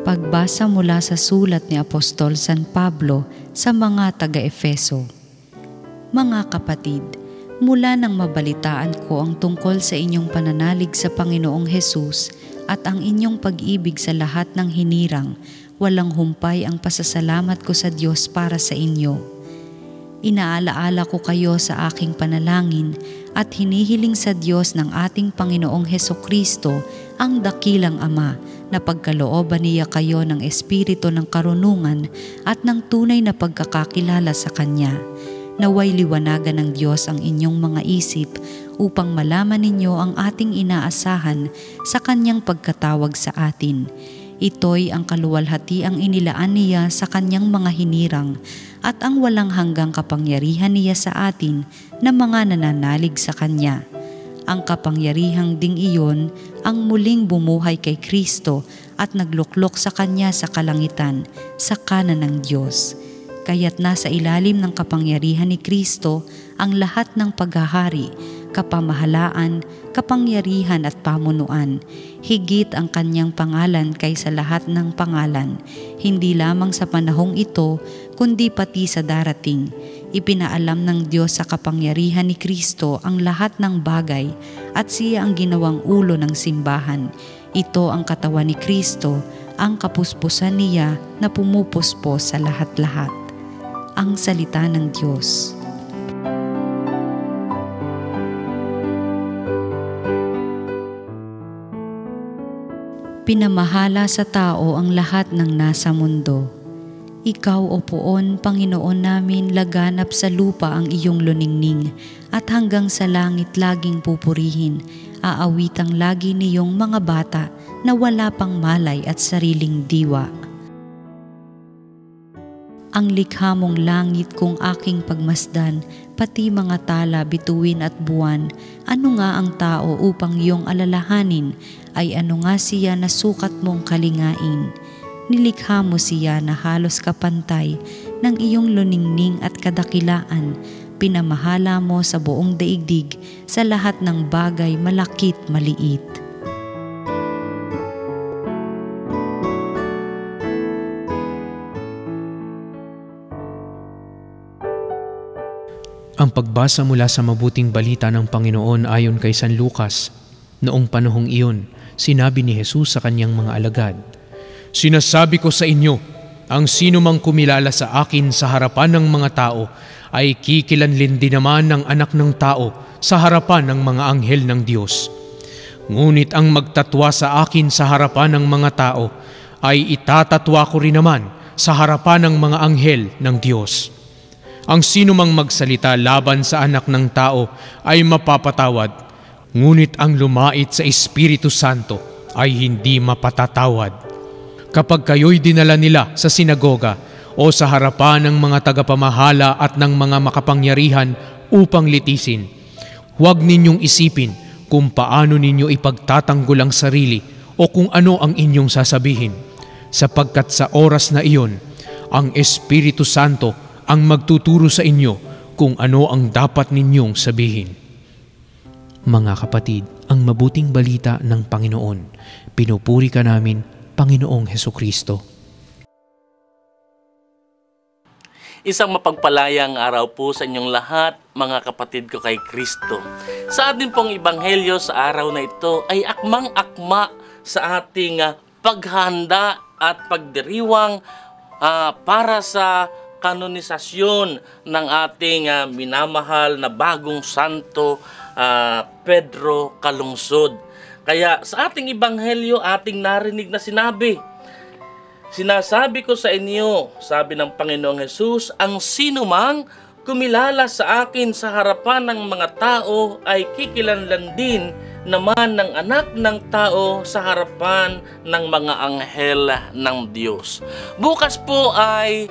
Pagbasa mula sa sulat ni Apostol San Pablo sa mga taga-Efeso. Mga kapatid, mula nang mabalitaan ko ang tungkol sa inyong pananalig sa Panginoong Hesus at ang inyong pag-ibig sa lahat ng hinirang, walang humpay ang pasasalamat ko sa Diyos para sa inyo. Inaalaala ko kayo sa aking panalangin at hinihiling sa Diyos ng ating Panginoong Hesukristo, ang dakilang Ama, na pagkalooban niya kayo ng espiritu ng karunungan at ng tunay na pagkakakilala sa Kanya. Naway liwanagan ng Diyos ang inyong mga isip upang malaman ninyo ang ating inaasahan sa Kanyang pagkatawag sa atin. Ito'y ang kaluwalhatiang inilaan niya sa Kanyang mga hinirang at ang walang hanggang kapangyarihan niya sa atin na mga nananalig sa Kanya. Ang kapangyarihang ding iyon ang muling bumuhay kay Kristo at nagluklok sa Kanya sa kalangitan, sa kanan ng Diyos. Kaya't nasa ilalim ng kapangyarihan ni Kristo ang lahat ng paghahari, kapamahalaan, kapangyarihan at pamunuan. Higit ang Kanyang pangalan kaysa lahat ng pangalan, hindi lamang sa panahong ito, kundi pati sa darating. Ipinaalam ng Diyos sa kapangyarihan ni Kristo ang lahat ng bagay at siya ang ginawang ulo ng simbahan. Ito ang katawan ni Kristo, ang kapuspusan niya na pumupuspos sa lahat-lahat. Ang salita ng Diyos. Pinamahala sa tao ang lahat ng nasa mundo. Ikaw, O Poon, Panginoon namin, laganap sa lupa ang iyong luningning, at hanggang sa langit laging pupurihin, aawitang lagi niyong mga bata na wala pang malay at sariling diwa. Ang likha mong langit kung aking pagmasdan, pati mga tala, bituin at buwan, ano nga ang tao upang iyong alalahanin, ay ano nga siya na sukat mong kalingain. Nilikha mo siya na halos kapantay ng iyong luningning at kadakilaan. Pinamahala mo sa buong daigdig sa lahat ng bagay malakit maliit. Ang pagbasa mula sa mabuting balita ng Panginoon ayon kay San Lucas. Noong panahong iyon, sinabi ni Jesus sa kanyang mga alagad, "Sinasabi ko sa inyo, ang sino mang kumilala sa akin sa harapan ng mga tao ay kikilanlin din naman ng Anak ng Tao sa harapan ng mga anghel ng Diyos. Ngunit ang magtatwa sa akin sa harapan ng mga tao ay itatatwa ko rin naman sa harapan ng mga anghel ng Diyos. Ang sino mang magsalita laban sa Anak ng Tao ay mapapatawad, ngunit ang lumait sa Espiritu Santo ay hindi mapatatawad. Kapag kayo'y dinala nila sa sinagoga o sa harapan ng mga tagapamahala at ng mga makapangyarihan upang litisin, huwag ninyong isipin kung paano ninyo ipagtatanggol ang sarili o kung ano ang inyong sasabihin, sapagkat sa oras na iyon, ang Espiritu Santo ang magtuturo sa inyo kung ano ang dapat ninyong sabihin." Mga kapatid, ang mabuting balita ng Panginoon. Pinupuri ka namin, Panginoong Hesukristo. Isang mapagpalayang araw po sa inyong lahat, mga kapatid ko kay Kristo. Sa atin pong ebanghelyo sa araw na ito ay akmang-akma sa ating paghanda at pagdiriwang para sa kanonisasyon ng ating minamahal na bagong santo Pedro Calungsod. Kaya sa ating ebanghelyo ating narinig na sinabi, "Sinasabi ko sa inyo," sabi ng Panginoong Hesus, "ang sino mang kumilala sa akin sa harapan ng mga tao ay kikilanlan din naman ng Anak ng Tao sa harapan ng mga anghel ng Diyos." Bukas po ay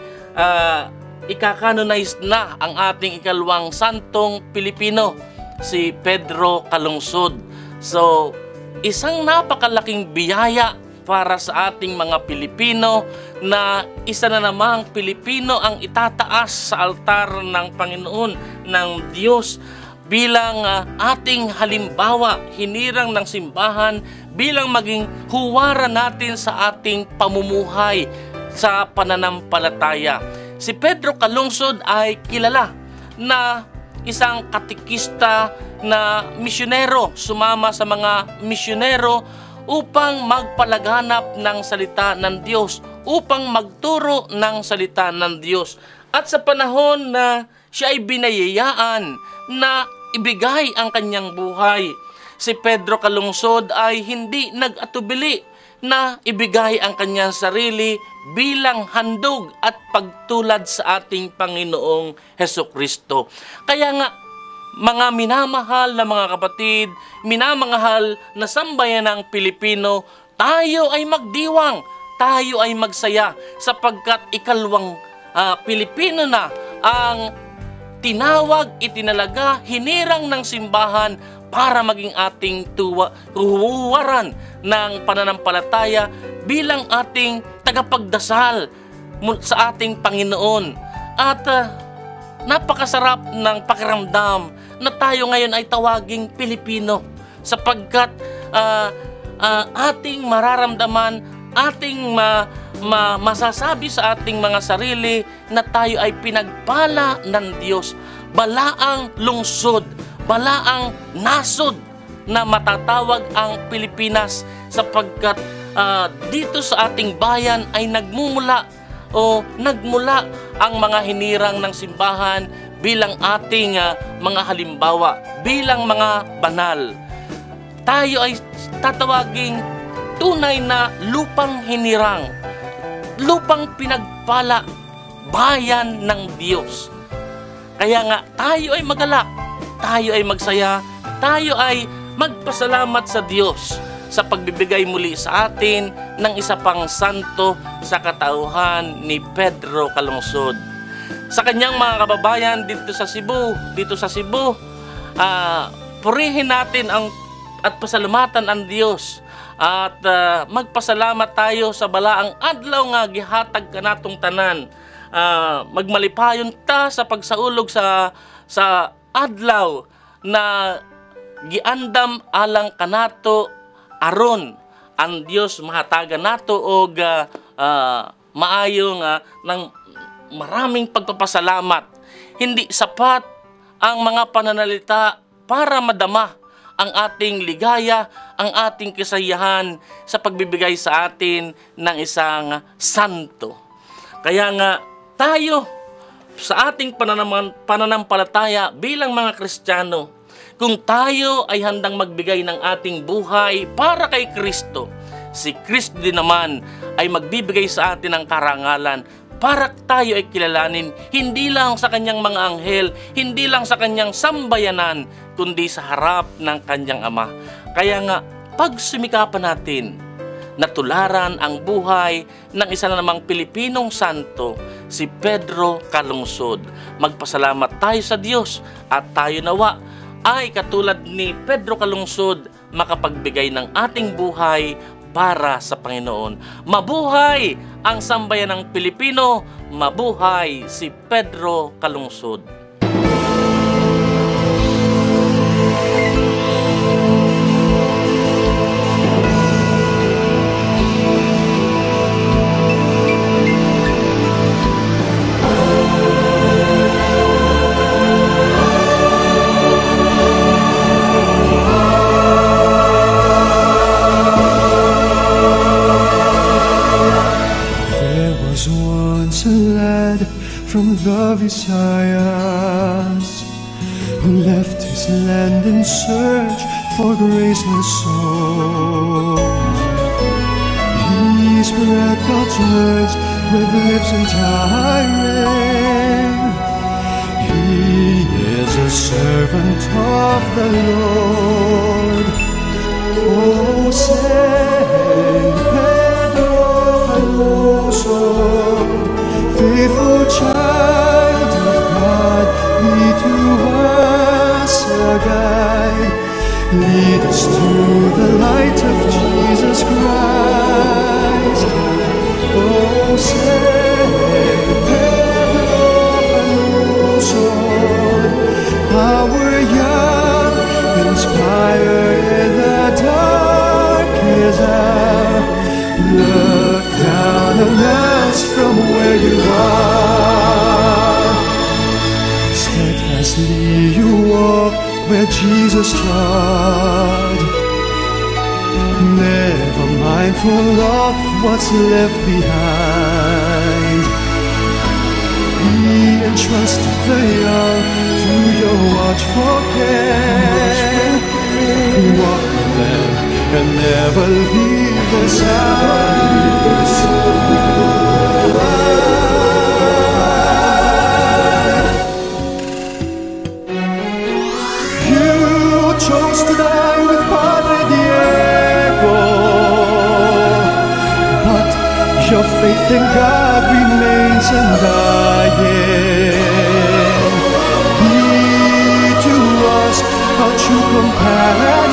ikakanonize na ang ating ikalawang santong Pilipino, si Pedro Calungsod. So, isang napakalaking biyaya para sa ating mga Pilipino na isa na namang Pilipino ang itataas sa altar ng Panginoon ng Diyos bilang ating halimbawa, hinirang ng simbahan bilang maging huwaran natin sa ating pamumuhay sa pananampalataya. Si Pedro Calungsod ay kilala na isang katikista na misyonero, sumama sa mga misyonero upang magpalaganap ng salita ng Diyos, upang magturo ng salita ng Diyos. At sa panahon na siya ay binayayaan na ibigay ang kanyang buhay, si Pedro Calungsod ay hindi nag-atubili na ibigay ang kanyang sarili bilang handog at pagtulad sa ating Panginoong Hesukristo. Kaya nga, mga minamahal na mga kapatid, minamahal na sambayan ng Pilipino, tayo ay magdiwang, tayo ay magsaya sapagkat ikalawang Pilipino na ang tinawag, itinalaga, hinirang ng simbahan para maging ating huwaran ng pananampalataya bilang ating tagapagdasal sa ating Panginoon. At napakasarap ng pakiramdam na tayo ngayon ay tawaging Pilipino sapagkat ating mararamdaman, ating masasabi sa ating mga sarili na tayo ay pinagpala ng Diyos. Balaang lungsod, balaang nasod na matatawag ang Pilipinas sapagkat dito sa ating bayan ay nagmula ang mga hinirang ng simbahan bilang ating mga halimbawa, bilang mga banal. Tayo ay tatawaging tunay na lupang hinirang, lupang pinagpala, bayan ng Diyos. Kaya nga tayo ay magalak, tayo ay magsaya, tayo ay magpasalamat sa Diyos sa pagbibigay muli sa atin ng isa pang santo sa katauhan ni Pedro Calungsod. Sa kanyang mga kababayan dito sa Cebu, purihin natin at pasalamatan ang Diyos at magpasalamat tayo sa balaang adlaw nga gihatag kanatong tanan. Magmalipayon ta sa pagsaulog sa adlaw na giandam alang kanato aron ang Dios mahatagan nato og maayong ng maraming pagpapasalamat. Hindi sapat ang mga pananalita para madama ang ating ligaya, ang ating kasiyahan sa pagbibigay sa atin ng isang santo. Kaya nga tayo sa ating pananampalataya bilang mga Kristiyano, kung tayo ay handang magbigay ng ating buhay para kay Kristo, si Kristo din naman ay magbibigay sa atin ng karangalan para tayo ay kilalanin hindi lang sa kanyang mga anghel, hindi lang sa kanyang sambayanan, kundi sa harap ng kanyang Ama. Kaya nga, pagsumikapan natin na tularan ang buhay ng isa na namang Pilipinong santo, si Pedro Calungsod. Magpasalamat tayo sa Diyos at tayo nawa ay katulad ni Pedro Calungsod makapagbigay ng ating buhay para sa Panginoon. Mabuhay ang sambayan ng Pilipino, mabuhay si Pedro Calungsod. From the Visayas, who left his land in search for graceless souls. He spread God's words with lips untiring. He is a servant of the Lord. Oh, say, Pedro Calungsod, faithful child of God, be to us a guide. Lead us to the light of Jesus Christ. Oh, say, Pedro Calungsod, our young, inspire in the darkest where Jesus trod, never mindful of what's left behind. He entrusted the young to your watchful care. Walk with them and never leave their side. You chose to die with Padre Diego, but your faith in God remains undying. He to us a true companion,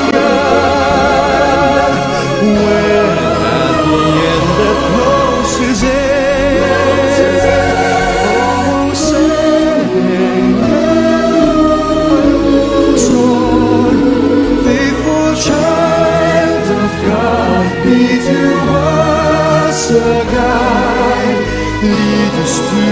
when at the end death closes in. Oh, sing, Lord, faithful child of God, be to us a guide, lead us to